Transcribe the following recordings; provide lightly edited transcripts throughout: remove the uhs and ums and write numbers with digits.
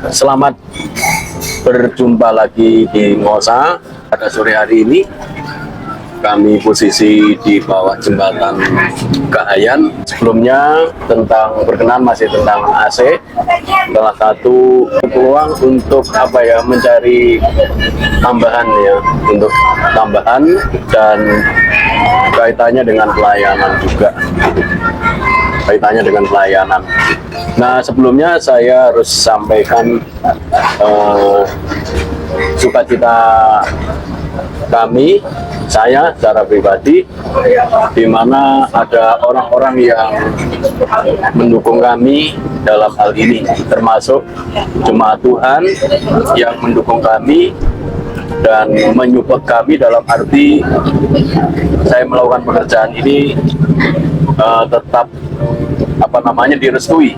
Selamat berjumpa lagi di Ngosa. Pada sore hari ini kami posisi di bawah jembatan Kahayan. Sebelumnya berkenan masih tentang AC. Salah satu peluang untuk mencari tambahan untuk tambahan dan kaitannya dengan pelayanan juga. Nah, sebelumnya saya harus sampaikan sukacita saya secara pribadi, di mana ada orang-orang yang mendukung kami dalam hal ini, termasuk jemaat Tuhan yang mendukung kami dan menyupport kami dalam arti saya melakukan pekerjaan ini tetap direstui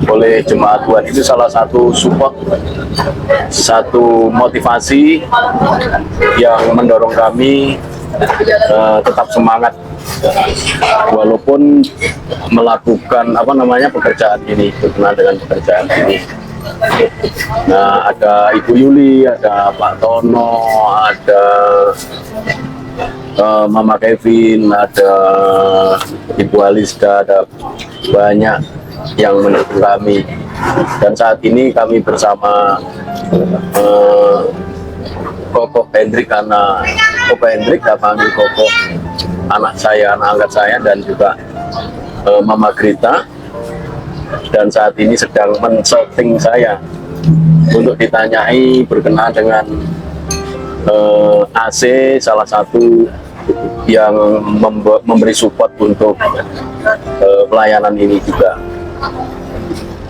oleh jemaat Tuhan. Itu salah satu support, satu motivasi yang mendorong kami tetap semangat walaupun melakukan pekerjaan ini, berkenaan dengan pekerjaan ini. Nah, ada Ibu Yuli, ada Pak Tono, ada Mama Kevin, ada Ibu Alisda, ada banyak yang mendukung kami. Dan saat ini kami bersama Koko Hendrik, karena Koko Hendrik panggil Koko, anak angkat saya, dan juga Mama Grita. Dan saat ini sedang men-shooting saya untuk ditanyai berkenaan dengan AC, salah satu yang memberi support untuk pelayanan ini juga.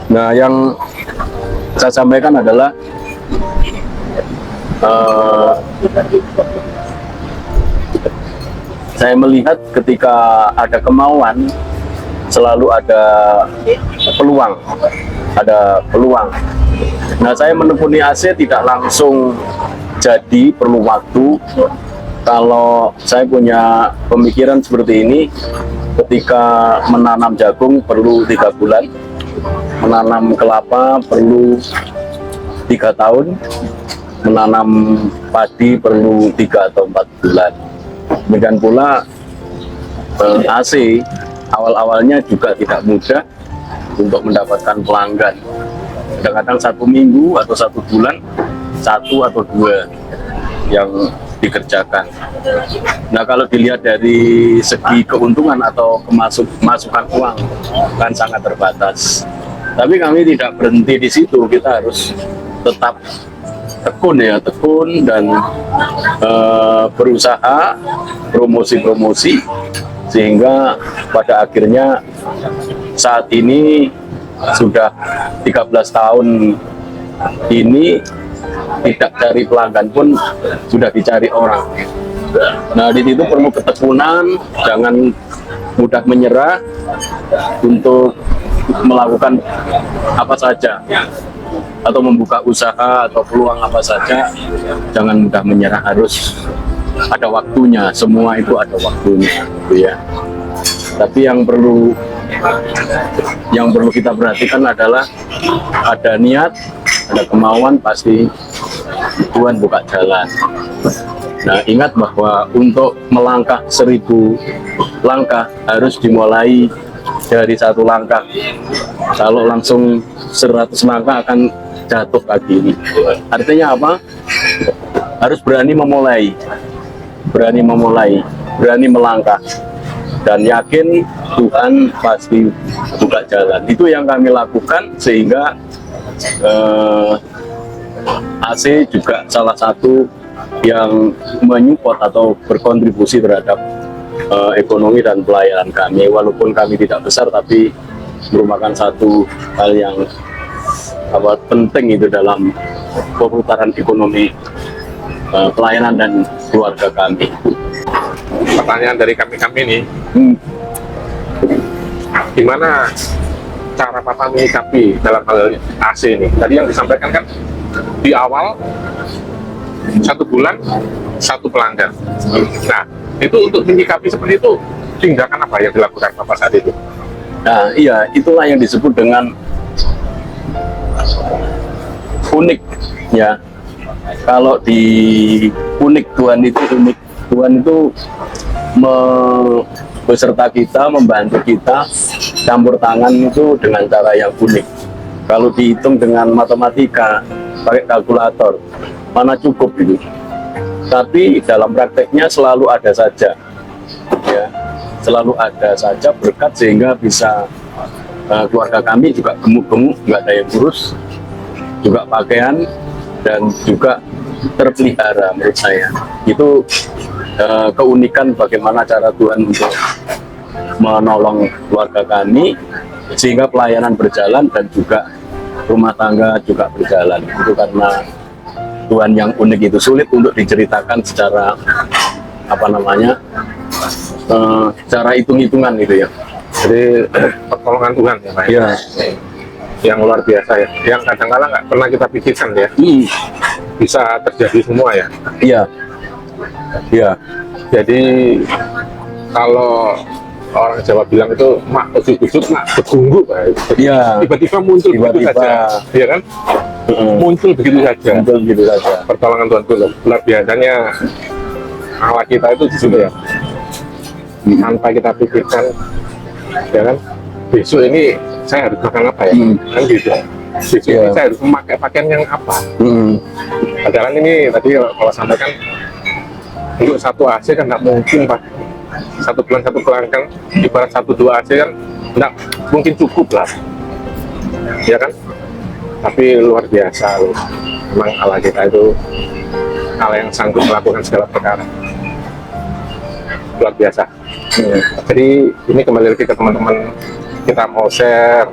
Nah, yang saya sampaikan adalah saya melihat ketika ada kemauan selalu ada peluang. Nah, saya menekuni AC tidak langsung jadi, perlu waktu. Kalau saya punya pemikiran seperti ini, ketika menanam jagung perlu 3 bulan, menanam kelapa perlu 3 tahun, menanam padi perlu 3 atau 4 bulan. Demikian pula AC awal-awalnya juga tidak mudah untuk mendapatkan pelanggan. Kadang-kadang 1 minggu atau 1 bulan 1 atau 2 yang dikerjakan. Nah, kalau dilihat dari segi keuntungan atau masukan uang kan sangat terbatas. Tapi kami tidak berhenti di situ, kita harus tetap tekun dan berusaha promosi sehingga pada akhirnya saat ini sudah 13 tahun ini tidak cari pelanggan pun sudah dicari orang. Nah, di situ perlu ketekunan, jangan mudah menyerah untuk melakukan apa saja atau membuka usaha atau peluang apa saja. Jangan mudah menyerah, harus ada waktunya, semua itu ada waktunya, gitu ya. Tapi yang perlu kita perhatikan adalah ada niat, ada kemauan, pasti Tuhan buka jalan. Nah, ingat bahwa untuk melangkah 1000 langkah harus dimulai dari 1 langkah. Kalau langsung 100 langkah akan jatuh kaki. Artinya apa? Harus berani memulai, berani melangkah, dan yakin Tuhan pasti buka jalan. Itu yang kami lakukan, sehingga AC juga salah satu yang menyupport atau berkontribusi terhadap ekonomi dan pelayanan kami. Walaupun kami tidak besar, tapi merupakan satu hal yang penting itu dalam perputaran ekonomi pelayanan dan keluarga kami. Pertanyaan dari kami ini, gimana cara Papa menyikapi dalam hal AC ini? Tadi yang disampaikan kan di awal 1 bulan 1 pelanggan. Nah, itu untuk menyikapi seperti itu, tindakan apa yang dilakukan Bapak saat itu? Nah, iya, itulah yang disebut dengan unik ya. Kalau di unik, Tuhan itu unik. Tuhan itu beserta kita, membantu kita, campur tangan itu dengan cara yang unik. Kalau dihitung dengan matematika, pakai kalkulator, mana cukup itu. Tapi dalam prakteknya selalu ada saja, ya, selalu ada saja berkat sehingga bisa keluarga kami juga gemuk-gemuk, nggak ada yang kurus, juga pakaian dan juga terpelihara. Menurut saya itu keunikan bagaimana cara Tuhan untuk menolong keluarga kami sehingga pelayanan berjalan dan juga rumah tangga juga berjalan. Itu karena Tuhan yang unik itu, sulit untuk diceritakan secara apa namanya, secara hitung-hitungan gitu ya. Jadi pertolongan Tuhan ya Pak ya. Iya. Yang luar biasa ya, yang kadang-kadang nggak pernah kita pikirkan ya, bisa terjadi semua ya. Iya. Iya. Jadi kalau orang Jawa bilang itu mak ujuk-ujuk mak begunggu Pak. Iya. Tiba-tiba muncul begitu saja, ya kan? Muncul begitu saja. Betul gitu saja. Pertolongan Tuhan itu luar biasanya. Allah kita itu di situ ya. Tanpa kita pikirkan, ya kan? Besok ini saya harus makan apa ya? Kan gitu. Besok ini saya harus memakai pakaian yang apa? Padahal ini tadi kalau sampaikan untuk satu AC kan nggak mungkin Pak. Satu bulan kan ibarat 1-2 AC kan nggak mungkin cukup lah, ya kan? Tapi luar biasa loh, memang Allah kita itu Allah yang sanggup melakukan segala perkara, luar biasa. Jadi ini kembali lagi ke teman-teman, kita mau share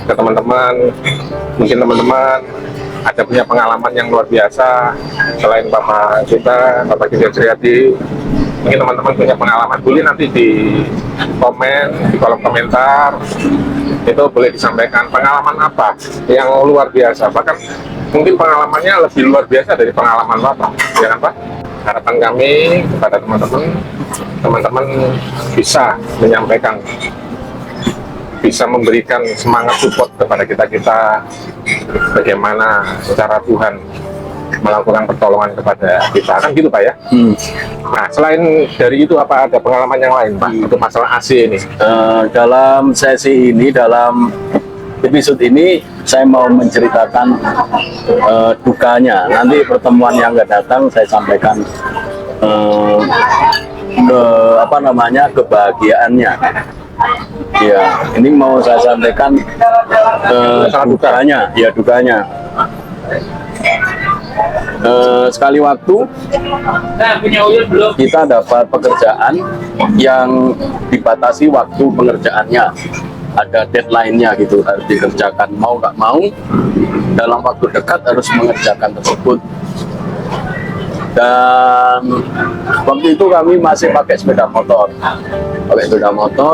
ke teman-teman, mungkin teman-teman ada punya pengalaman yang luar biasa selain Bapak kita, Bapak Gideon Suryadi. Mungkin teman-teman punya pengalaman, boleh nanti di komen, di kolom komentar, itu boleh disampaikan pengalaman apa yang luar biasa, bahkan mungkin pengalamannya lebih luar biasa dari pengalaman Bapak, ya kan Pak? Harapan kami kepada teman-teman bisa menyampaikan, bisa memberikan semangat support kepada kita bagaimana cara Tuhan melakukan pertolongan kepada kita, kan gitu Pak ya. Nah, selain dari itu apa ada pengalaman yang lain Pak untuk masalah AC ini? Dalam sesi ini, dalam episode ini saya mau menceritakan dukanya. Nanti pertemuan yang akan datang saya sampaikan ke apa namanya, kebahagiaannya. Ya, ini mau saya sampaikan dukanya, ya dukanya. Sekali waktu kita dapat pekerjaan yang dibatasi waktu pengerjaannya, ada deadline-nya gitu, harus dikerjakan mau nggak mau dalam waktu dekat harus mengerjakan tersebut. Dan waktu itu kami masih pakai sepeda motor,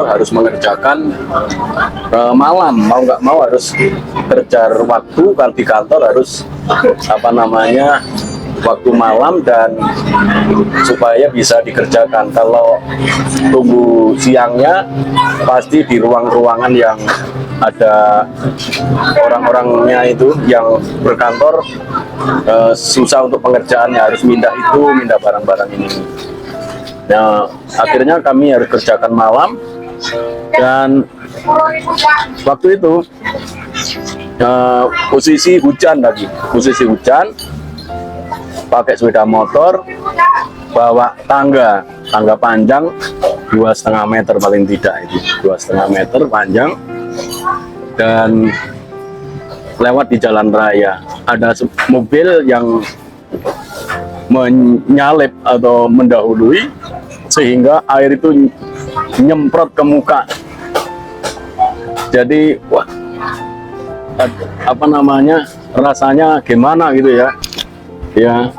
harus mengerjakan malam, mau nggak mau harus kejar waktu. Kalau di kantor harus apa namanya, waktu malam dan supaya bisa dikerjakan. Kalau tunggu siangnya pasti di ruangan yang ada orang-orangnya itu yang berkantor, susah untuk pengerjaannya, harus minta itu, minta barang-barang ini. Nah, akhirnya kami harus kerjakan malam, dan waktu itu posisi hujan lagi, pakai sepeda motor, bawa tangga panjang 2,5 meter paling tidak, itu 2,5 meter panjang, dan lewat di jalan raya ada mobil yang menyalip atau mendahului sehingga air itu nyemprot ke muka. Jadi wah, apa namanya, rasanya gimana gitu ya. Ya,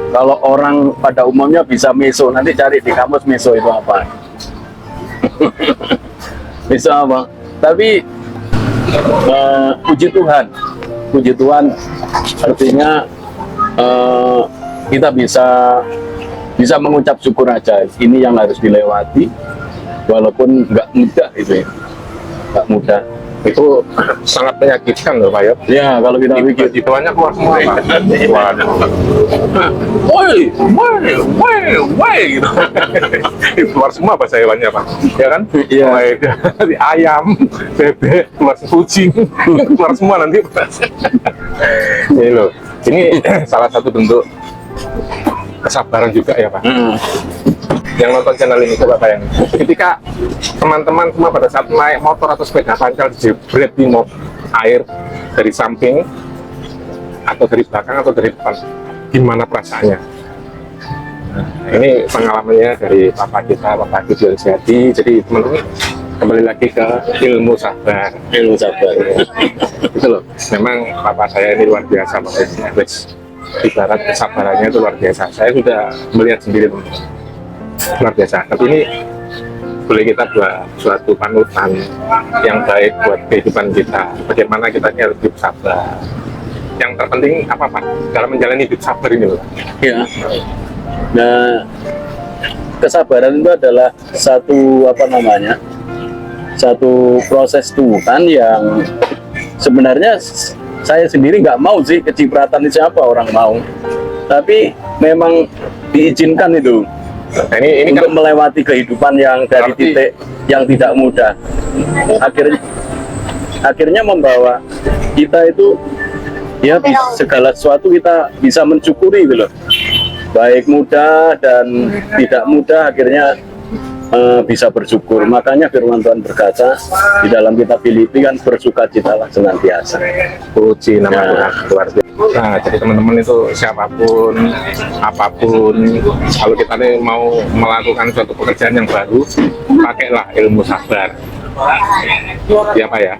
kalau orang pada umumnya bisa meso, nanti cari di kamus meso itu apa. Meso apa? Tapi puji Tuhan artinya kita bisa mengucap syukur aja. Ini yang harus dilewati, walaupun nggak mudah itu ya, nggak mudah. Itu sangat menyakitkan loh Pak ya. Ya, kalau kita pikir Hibauannya keluar semua Pak. Waduh. Woi, woi gitu. Keluar semua bahasa hewannya Pak. Ya kan? Iya. Mulai dari ayam, bebek, keluar kucing, keluar semua nanti. Ini loh. Ini salah satu bentuk kesabaran juga ya Pak. Yang nonton channel ini coba bayangin, ketika teman-teman semua pada saat naik motor atau sepeda pancal dijebret di air dari samping atau dari belakang atau dari depan, gimana perasaannya? Nah, ini pengalamannya dari Bapak kita, Bapak Gideon Setiadi. Jadi teman-teman kembali lagi ke ilmu sabar. ilmu sabar. Itu loh, memang Bapak saya ini luar biasa Bapak. Ibarat kesabarannya itu luar biasa. Saya sudah melihat sendiri teman-teman. Luar biasa. Tapi ini boleh kita buat suatu panutan yang baik buat kehidupan kita. Bagaimana kita ini harus hidup sabar. Yang terpenting apa Pak? Dalam menjalani hidup sabar ini loh. Ya. Nah, kesabaran itu adalah satu satu proses Tuhan yang sebenarnya saya sendiri nggak mau sih kecipratan siapa orang mau. Tapi memang diizinkan itu. Nah, ini untuk kan melewati kehidupan yang dari berarti- titik yang tidak mudah, akhirnya membawa kita itu ya segala sesuatu kita bisa mensyukuri gitu loh, baik mudah dan tidak mudah akhirnya bisa bersyukur. Makanya firman Tuhan berkata di dalam kitab Filipi kan, bersukacitalah senantiasa. puji nama Ya. Tuhan luar biasa. Nah, jadi teman-teman itu siapapun, apapun, kalau kita nih mau melakukan suatu pekerjaan yang baru, pakailah ilmu sabar. Ya Pak ya,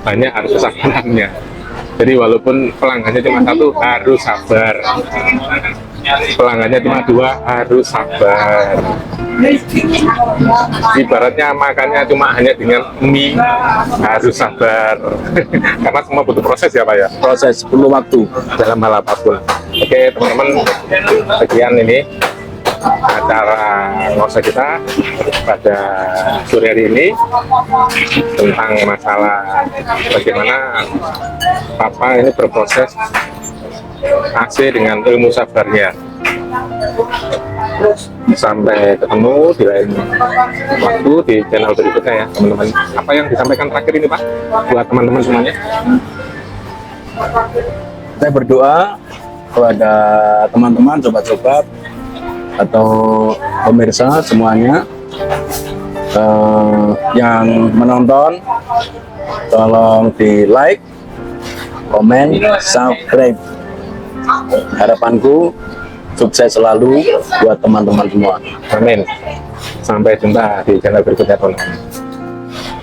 banyak harus kesabarannya. Jadi walaupun pelanggannya cuma satu, harus sabar. Pelanggannya cuma dua, harus sabar. Ibaratnya makannya cuma hanya dengan mie, harus sabar. Karena semua butuh proses ya Pak ya, Proses perlu waktu. dalam hal apapun. Oke teman-teman, sekian ini acara ngosa kita pada sore hari ini tentang masalah bagaimana Papa ini berproses AC dengan ilmu sabarnya. Sampai ketemu di lain waktu di channel berikutnya ya teman-teman. Apa yang disampaikan terakhir ini Pak buat teman-teman semuanya? Saya berdoa kepada teman-teman, sobat-sobat atau pemirsa semuanya yang menonton, tolong di like, komen, subscribe. Harapanku sukses selalu buat teman-teman semua. Amin. Sampai jumpa di channel berikutnya teman-teman.